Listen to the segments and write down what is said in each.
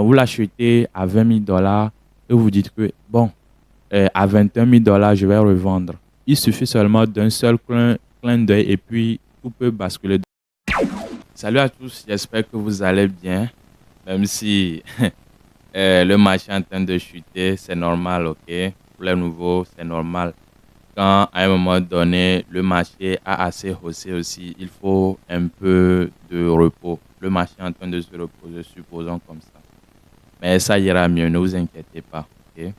Vous l'achetez à 20 000 dollars et vous dites que, bon, à 21 000 dollars, je vais revendre. Il suffit seulement d'un seul clin d'œil et puis tout peut basculer. Salut à tous, j'espère que vous allez bien, même si le marché est en train de chuter, c'est normal, ok? Pour les nouveaux, c'est normal. Quand à un moment donné, le marché a assez haussé aussi, il faut un peu de repos. Le marché est en train de se reposer, supposons comme ça. Mais ça ira mieux, ne vous inquiétez pas, ok?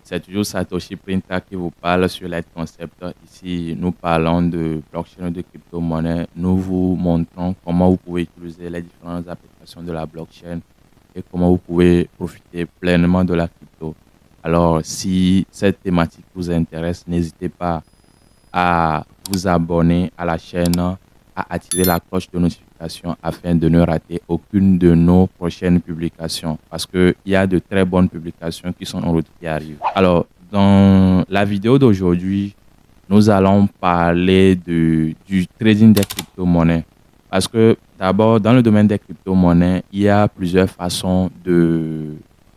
C'est toujours Satoshi Printa qui vous parle sur Light Concept. Ici, nous parlons de blockchain et de crypto-monnaie. Nous vous montrons comment vous pouvez utiliser les différentes applications de la blockchain et comment vous pouvez profiter pleinement de la crypto. Alors, si cette thématique vous intéresse, n'hésitez pas à vous abonner à la chaîne, à activer la cloche de notification afin de ne rater aucune de nos prochaines publications parce qu'il y a de très bonnes publications qui sont en route qui arrivent. Alors, dans la vidéo d'aujourd'hui, nous allons parler du trading des crypto-monnaies parce que d'abord, dans le domaine des crypto-monnaies, il y a plusieurs façons de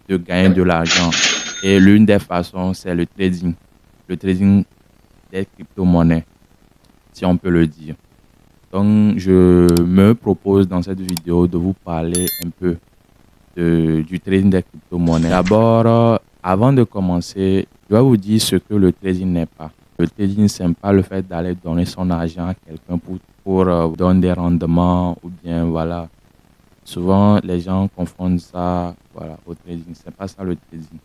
gagner de l'argent et l'une des façons, c'est le trading. Le trading des crypto-monnaies, si on peut le dire. Donc, je me propose dans cette vidéo de vous parler un peu du trading des crypto-monnaies. D'abord, avant de commencer, je vais vous dire ce que le trading n'est pas. Le trading, ce n'est pas le fait d'aller donner son argent à quelqu'un pour donner des rendements ou bien voilà. Souvent, les gens confondent ça voilà, au trading. Ce n'est pas ça le trading.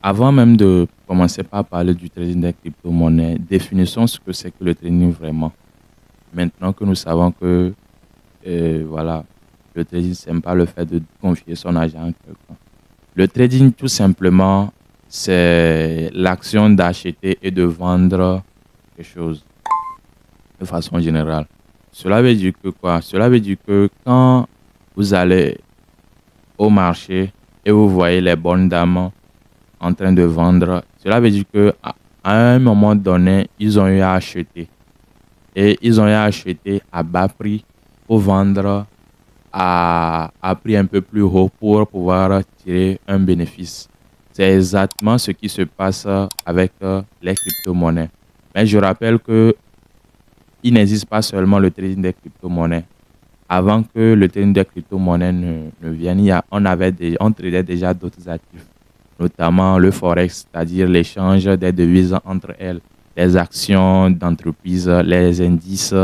Avant même de commencer par parler du trading des crypto-monnaies, définissons ce que c'est que le trading vraiment. Maintenant que nous savons que voilà, le trading, ce n'est pas le fait de confier son argent à quelqu'un. Le trading, tout simplement, c'est l'action d'acheter et de vendre quelque chose de façon générale. Cela veut dire que quoi? Cela veut dire que quand vous allez au marché et vous voyez les bonnes dames en train de vendre, cela veut dire que à un moment donné, ils ont eu à acheter. Et ils ont eu à acheter à bas prix pour vendre à prix un peu plus haut pour pouvoir tirer un bénéfice. C'est exactement ce qui se passe avec les crypto-monnaies. Mais je rappelle que il n'existe pas seulement le trading des crypto-monnaies. Avant que le trading des crypto-monnaies ne vienne, on tradait déjà d'autres actifs, notamment le forex, c'est-à-dire l'échange des devises entre elles, les actions d'entreprise, les indices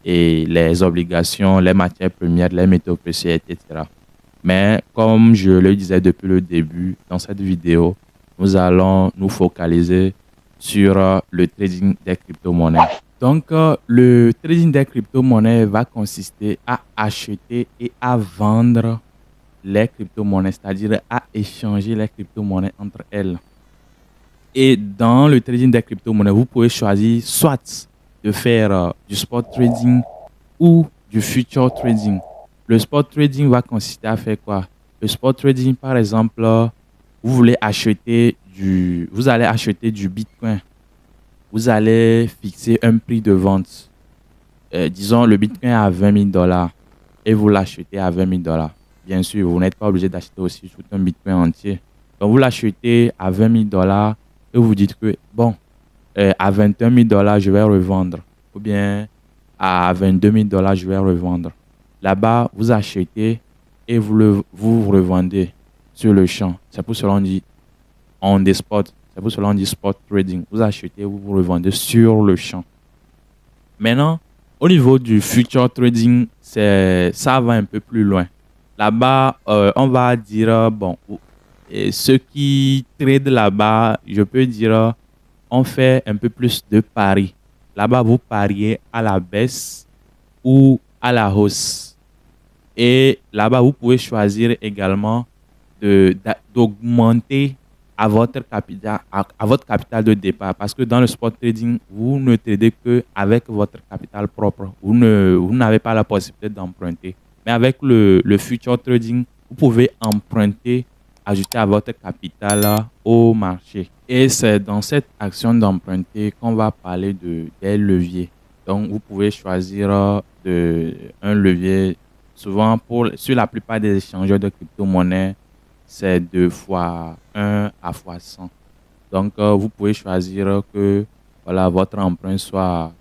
et les obligations, les matières premières, les métaux précieux, etc. Mais comme je le disais depuis le début, dans cette vidéo, nous allons nous focaliser sur le trading des crypto-monnaies. Donc, le trading des crypto-monnaies va consister à acheter et à vendre les crypto-monnaies, c'est-à-dire à échanger les crypto-monnaies entre elles. Et dans le trading des crypto-monnaies, vous pouvez choisir soit de faire du spot trading ou du future trading. Le spot trading va consister à faire quoi? Le spot trading, par exemple, vous allez acheter du Bitcoin. Vous allez fixer un prix de vente. Disons, le Bitcoin à 20 000 dollars et vous l'achetez à 20 000 dollars. Bien sûr, vous n'êtes pas obligé d'acheter aussi tout un Bitcoin entier. Donc, vous l'achetez à 20 000 dollars et vous dites que, bon, à 21 000 dollars, je vais revendre. Ou bien, à 22 000 dollars, je vais revendre. Là-bas, vous achetez et vous revendez sur le champ. C'est pour cela qu'on dit on the spot. C'est pour cela qu'on dit spot trading. Vous achetez, vous revendez sur le champ. Maintenant, au niveau du future trading, ça va un peu plus loin. Là-bas, on va dire, bon, ceux qui tradent là-bas, je peux dire, on fait un peu plus de paris. Là-bas, vous pariez à la baisse ou à la hausse. Et là-bas, vous pouvez choisir également d'augmenter à votre capital de départ. Parce que dans le spot trading, vous ne tradez qu'avec votre capital propre. Vous n'avez pas la possibilité d'emprunter. Mais avec le future trading, vous pouvez emprunter, ajouter à votre capital au marché. Et c'est dans cette action d'emprunter qu'on va parler des leviers. Donc, vous pouvez choisir un levier souvent, sur la plupart des échangeurs de crypto-monnaies, c'est de x1 à x100. Donc, vous pouvez choisir que voilà, votre emprunt soit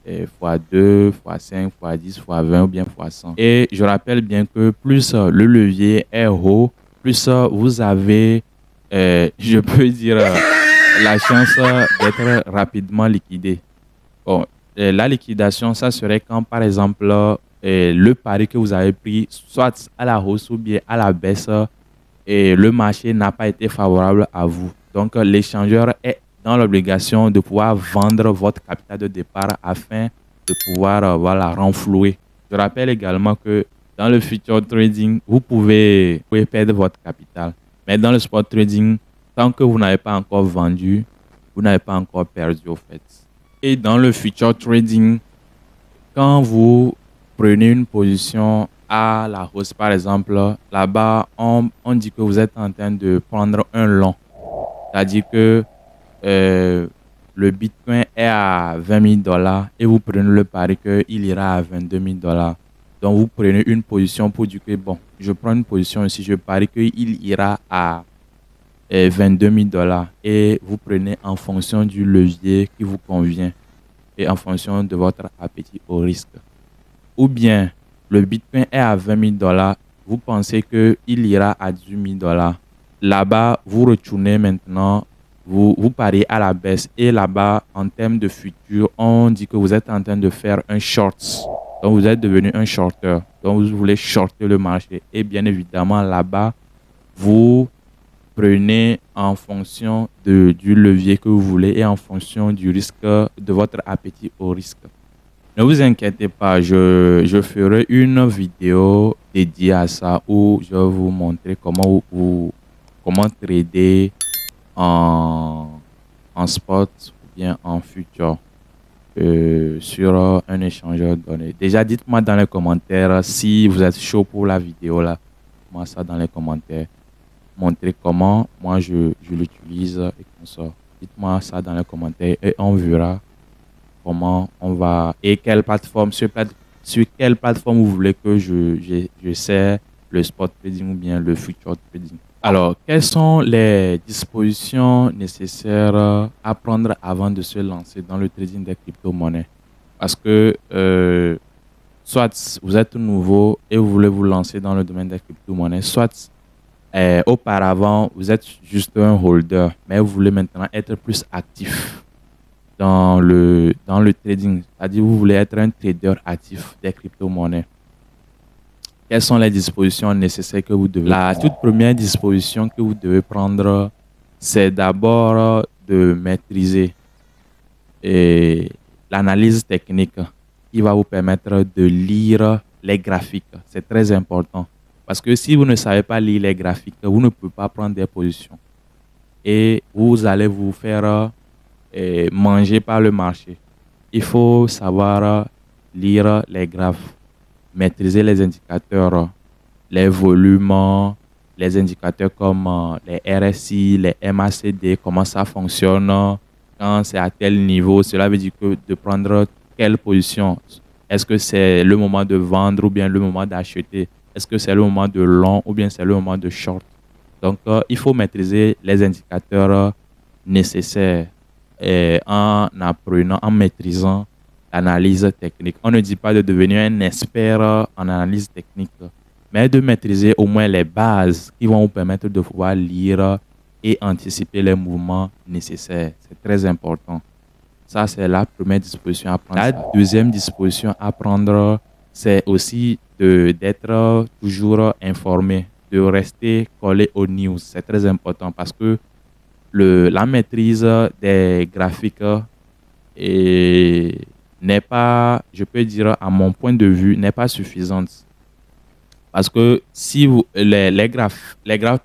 x2, x5, x10, x20 ou bien x100. Et je rappelle bien que plus le levier est haut, plus vous avez, je peux dire, la chance d'être rapidement liquidé. Bon, la liquidation, ça serait quand, par exemple, le pari que vous avez pris, soit à la hausse ou bien à la baisse, et le marché n'a pas été favorable à vous. Donc, l'échangeur est dans l'obligation de pouvoir vendre votre capital de départ afin de pouvoir voilà, renflouer. Je rappelle également que dans le future trading, vous pouvez perdre votre capital. Mais dans le spot trading, tant que vous n'avez pas encore vendu, vous n'avez pas encore perdu au fait. Et dans le future trading, quand vous prenez une position à la hausse, par exemple, là-bas, on dit que vous êtes en train de prendre un long. C'est-à-dire que le Bitcoin est à 20 000 $ et vous prenez le pari qu'il ira à 22 000 $. Donc, vous prenez une position pour dire que, bon, je prends une position ici, je parie qu'il ira à 22 000 $ et vous prenez en fonction du levier qui vous convient et en fonction de votre appétit au risque. Ou bien, le Bitcoin est à 20 000 $, vous pensez qu'il ira à 18 000 $. Là-bas, vous retournez maintenant, vous pariez à la baisse. Et là-bas, en termes de futur, on dit que vous êtes en train de faire un short. Donc, vous êtes devenu un shorter. Donc, vous voulez shorter le marché. Et bien évidemment, là-bas, vous prenez en fonction du levier que vous voulez et en fonction du risque, de votre appétit au risque. Ne vous inquiétez pas, je ferai une vidéo dédiée à ça où je vais vous montrer comment trader en spot ou bien en futur sur un échangeur de données. Déjà, dites-moi dans les commentaires si vous êtes chaud pour la vidéo là. Moi, ça dans les commentaires. Montrez comment moi je l'utilise et comme ça. Dites-moi ça dans les commentaires et on verra comment on va et quelle plateforme sur quelle plateforme vous voulez que j'essaie le spot trading ou bien le future trading. Alors, quelles sont les dispositions nécessaires à prendre avant de se lancer dans le trading des crypto-monnaies? Parce que soit vous êtes nouveau et vous voulez vous lancer dans le domaine des crypto-monnaies, soit auparavant vous êtes juste un holder, mais vous voulez maintenant être plus actif dans le trading, c'est-à-dire vous voulez être un trader actif des crypto-monnaies. Quelles sont les dispositions nécessaires que vous devez prendre? La toute première disposition que vous devez prendre, c'est d'abord de maîtriser l'analyse technique qui va vous permettre de lire les graphiques. C'est très important parce que si vous ne savez pas lire les graphiques, vous ne pouvez pas prendre des positions et vous allez vous faire manger par le marché. Il faut savoir lire les graphes, maîtriser les indicateurs, les volumes, les indicateurs comme les RSI, les MACD, comment ça fonctionne, quand c'est à tel niveau, cela veut dire que de prendre quelle position. Est-ce que c'est le moment de vendre ou bien le moment d'acheter? Est-ce que c'est le moment de long ou bien c'est le moment de short? Donc, il faut maîtriser les indicateurs nécessaires en apprenant, en maîtrisant l'analyse technique. On ne dit pas de devenir un expert en analyse technique, mais de maîtriser au moins les bases qui vont vous permettre de pouvoir lire et anticiper les mouvements nécessaires. C'est très important. Ça, c'est la première disposition à prendre. La deuxième disposition à prendre, c'est aussi d'être toujours informé, de rester collé aux news. C'est très important parce que la maîtrise des graphiques n'est pas, je peux dire, à mon point de vue, n'est pas suffisante. Parce que si les graphes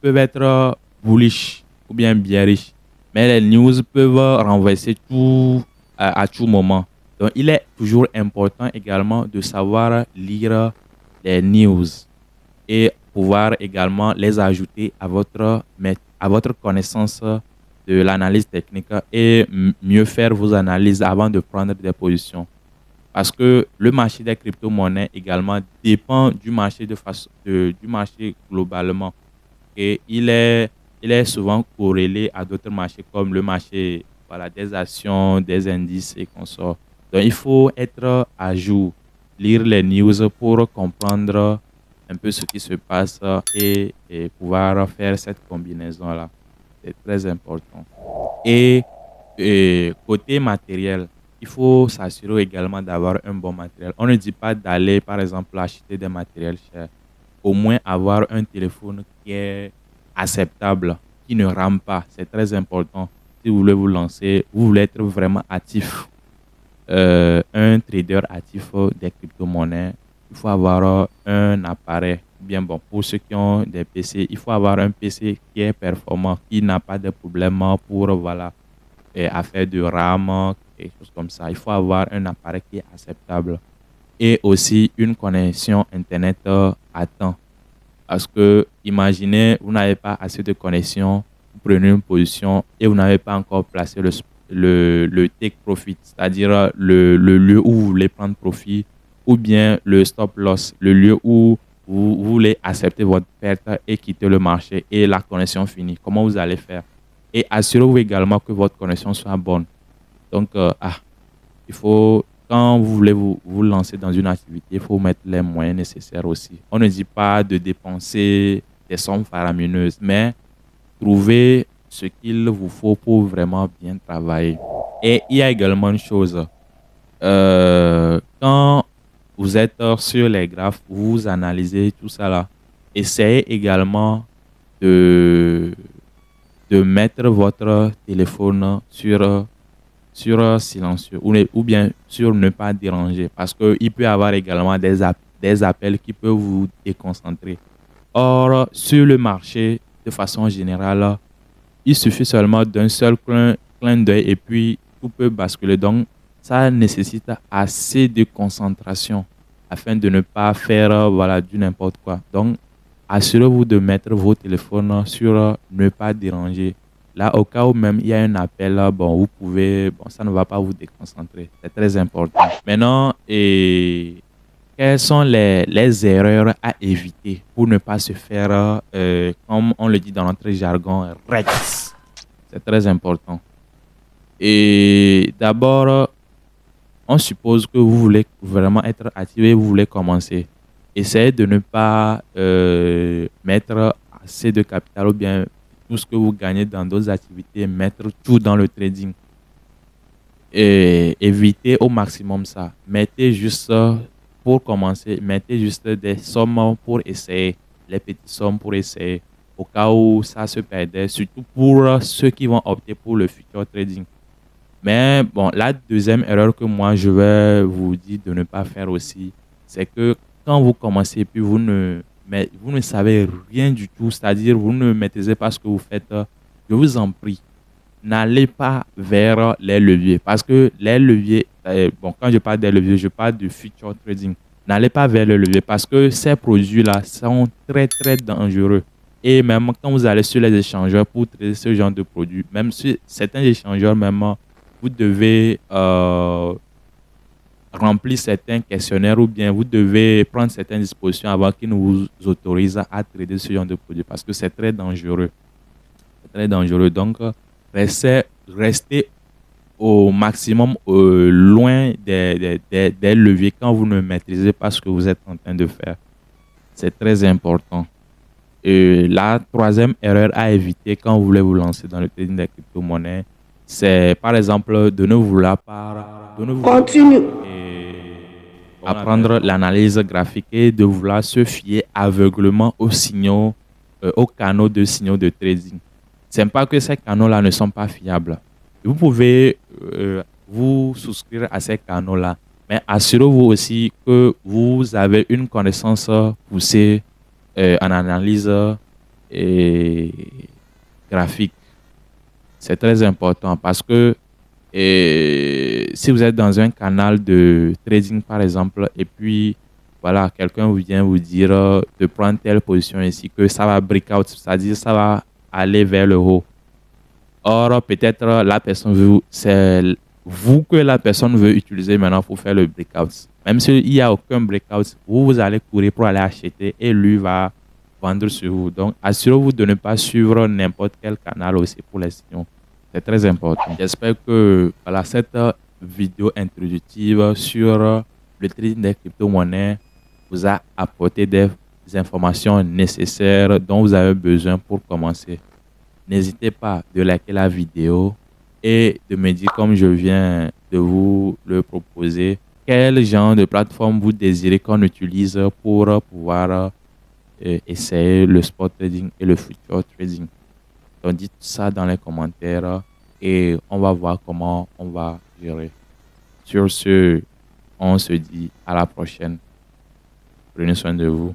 peuvent être bullish ou bien bearish, mais les news peuvent renverser tout à tout moment. Donc, il est toujours important également de savoir lire les news et pouvoir également les ajouter à votre connaissance de l'analyse technique et mieux faire vos analyses avant de prendre des positions. Parce que le marché des crypto-monnaies également dépend du marché du marché globalement. Et il est souvent corrélé à d'autres marchés comme le marché, voilà, des actions, des indices et consorts. Donc, il faut être à jour, lire les news pour comprendre un peu ce qui se passe et pouvoir faire cette combinaison-là. C'est très important. Et, côté matériel, il faut s'assurer également d'avoir un bon matériel. On ne dit pas d'aller, par exemple, acheter des matériels chers. Au moins avoir un téléphone qui est acceptable, qui ne rame pas. C'est très important. Si vous voulez vous lancer, vous voulez être vraiment actif, un trader actif des crypto-monnaies, il faut avoir un appareil bien bon. Pour ceux qui ont des PC, il faut avoir un PC qui est performant, qui n'a pas de problème pour voilà, affaire de RAM, quelque chose comme ça. Il faut avoir un appareil qui est acceptable et aussi une connexion Internet à temps. Parce que imaginez, vous n'avez pas assez de connexion, vous prenez une position et vous n'avez pas encore placé le take profit, c'est-à-dire le lieu où vous voulez prendre profit, ou bien le stop loss, le lieu où vous voulez accepter votre perte et quitter le marché et la connexion finie. Comment vous allez faire? Et assurez-vous également que votre connexion soit bonne. Donc, il faut, quand vous voulez vous lancer dans une activité, il faut mettre les moyens nécessaires aussi. On ne dit pas de dépenser des sommes faramineuses, mais trouver ce qu'il vous faut pour vraiment bien travailler. Et il y a également une chose, quand vous êtes sur les graphes, vous analysez tout ça là, essayez également de, de mettre votre téléphone sur silencieux ou bien sur ne pas déranger parce qu'il peut y avoir également des appels qui peuvent vous déconcentrer. Or, sur le marché, de façon générale, il suffit seulement d'un seul clin d'œil et puis tout peut basculer. Donc, ça nécessite assez de concentration afin de ne pas faire voilà, du n'importe quoi. Donc, assurez-vous de mettre vos téléphones sur ne pas déranger. Là, au cas où même il y a un appel, bon, vous pouvez, bon, ça ne va pas vous déconcentrer. C'est très important. Maintenant, quelles sont les erreurs à éviter pour ne pas se faire, comme on le dit dans notre jargon, Rex? C'est très important. Et d'abord, on suppose que vous voulez vraiment être activé, vous voulez commencer. Essayez de ne pas mettre assez de capital ou bien tout ce que vous gagnez dans d'autres activités, mettre tout dans le trading. Et évitez au maximum ça. Mettez juste, pour commencer, mettez juste des sommes pour essayer, les petites sommes pour essayer, au cas où ça se perdait, surtout pour ceux qui vont opter pour le future trading. Mais bon, la deuxième erreur que moi je vais vous dire de ne pas faire aussi, c'est que quand vous commencez, puis vous ne savez rien du tout, c'est-à-dire vous ne maîtrisez pas ce que vous faites, je vous en prie, n'allez pas vers les leviers. Parce que les leviers, bon, quand je parle des leviers, je parle du future trading. N'allez pas vers les leviers parce que ces produits-là sont très, très dangereux. Et même quand vous allez sur les échangeurs pour traiter ce genre de produits, même sur certains échangeurs, même, vous devez remplir certains questionnaires ou bien vous devez prendre certaines dispositions avant qu'ils ne vous autorisent à traiter ce genre de produits parce que c'est très dangereux. C'est très dangereux. Donc, restez au maximum loin des leviers quand vous ne maîtrisez pas ce que vous êtes en train de faire. C'est très important. Et la troisième erreur à éviter quand vous voulez vous lancer dans le trading des crypto-monnaies, c'est par exemple de ne vouloir pas apprendre l'analyse graphique et de vouloir se fier aveuglement aux signaux, aux canaux de signaux de trading. C'est pas que ces canaux-là ne sont pas fiables. Vous pouvez vous souscrire à ces canaux-là, mais assurez-vous aussi que vous avez une connaissance poussée en analyse graphique. C'est très important parce que si vous êtes dans un canal de trading, par exemple, et puis voilà, quelqu'un vient vous dire de prendre telle position ici, que ça va break out, c'est-à-dire ça va aller vers le haut. Or, peut-être la personne, vous que la personne veut utiliser maintenant pour faire le breakout. Même s'il n'y a aucun breakout, vous allez courir pour aller acheter et lui va vendre sur vous. Donc, assurez-vous de ne pas suivre n'importe quel canal aussi pour les signaux. C'est très important. J'espère que voilà, cette vidéo introductive sur le trading des crypto-monnaies vous a apporté des informations nécessaires dont vous avez besoin pour commencer. N'hésitez pas de liker la vidéo et de me dire, comme je viens de vous le proposer, quel genre de plateforme vous désirez qu'on utilise pour pouvoir essayer le spot trading et le future trading. Donc, dites ça dans les commentaires et on va voir comment on va gérer. Sur ce, on se dit à la prochaine. Prenez soin de vous.